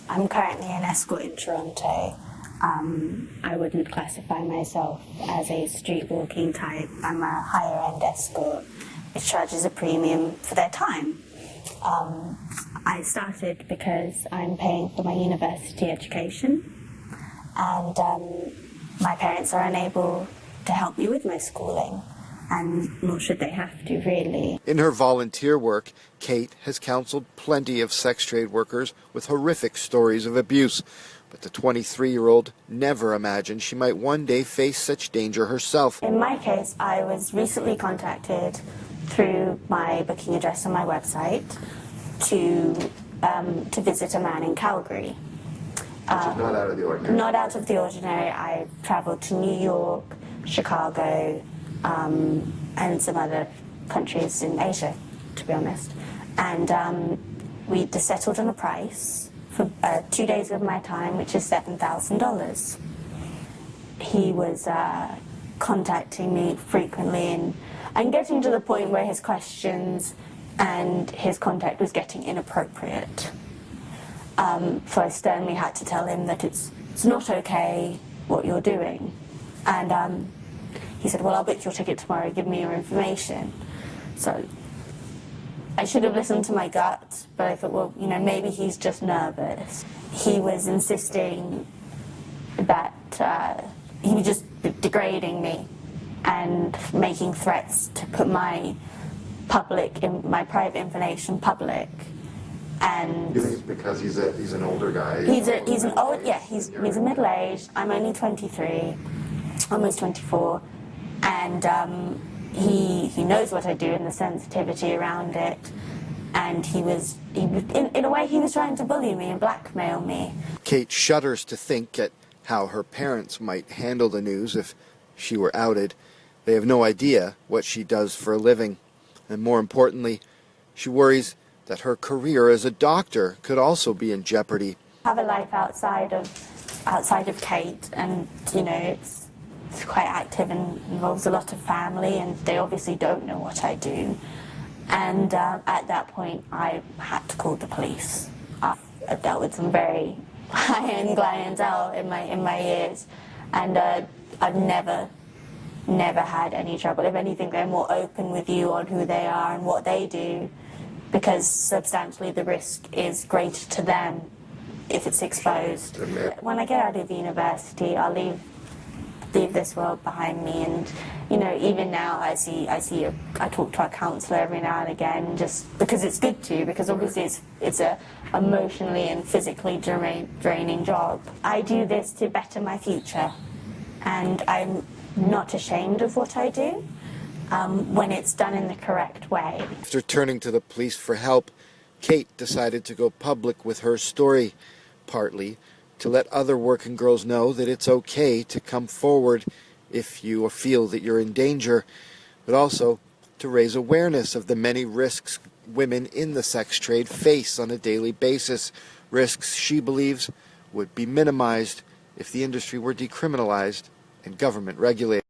I'm currently an escort in Toronto. I wouldn't classify myself as a street walking type. I'm a higher end escort, which charges a premium for their time. I started because I'm paying for my university education, and my parents are unable to help me with my schooling, and nor should they have to, really. In her volunteer work, Kate has counseled plenty of sex trade workers with horrific stories of abuse, but the 23-year-old never imagined she might one day face such danger herself. In my case, I was recently contacted through my booking address on my website to visit a man in Calgary. Not out of the ordinary. Not out of the ordinary. I travelled to New York, Chicago, and some other countries in Asia, to be honest. And we settled on a price for 2 days of my time, which is $7,000. He was contacting me frequently and getting to the point where his questions and his contact was getting inappropriate. So I sternly had to tell him that it's not okay what you're doing. And he said, well, I'll book your ticket tomorrow, give me your information. So I should have listened to my gut, but I thought, well, maybe he's just nervous. He was insisting that he was just degrading me and making threats to put my private information public. And you think it's because he's an older guy? He's a middle-aged. I'm only 23, almost 24, and he knows what I do and the sensitivity around it. And he was in a way he was trying to bully me and blackmail me. Kate shudders to think at how her parents might handle the news if she were outed. They have no idea what she does for a living. And more importantly, she worries that her career as a doctor could also be in jeopardy. I have a life outside of Kate, and it's quite active and involves a lot of family, and they obviously don't know what I do. And at that point, I had to call the police. I've dealt with some very high-end clientele in my years, and I've never had any trouble. If anything, they're more open with you on who they are and what they do, because substantially the risk is greater to them if it's exposed. When I get out of university, I'll leave this world behind me, and even now I talk to our counsellor every now and again, just because it's good to, because obviously it's a emotionally and physically draining job. I do this to better my future, and I'm not ashamed of what I do when it's done in the correct way. After turning to the police for help, Kate decided to go public with her story, partly to let other working girls know that it's okay to come forward if you feel that you're in danger, but also to raise awareness of the many risks women in the sex trade face on a daily basis, risks she believes would be minimized if the industry were decriminalized and government regulated.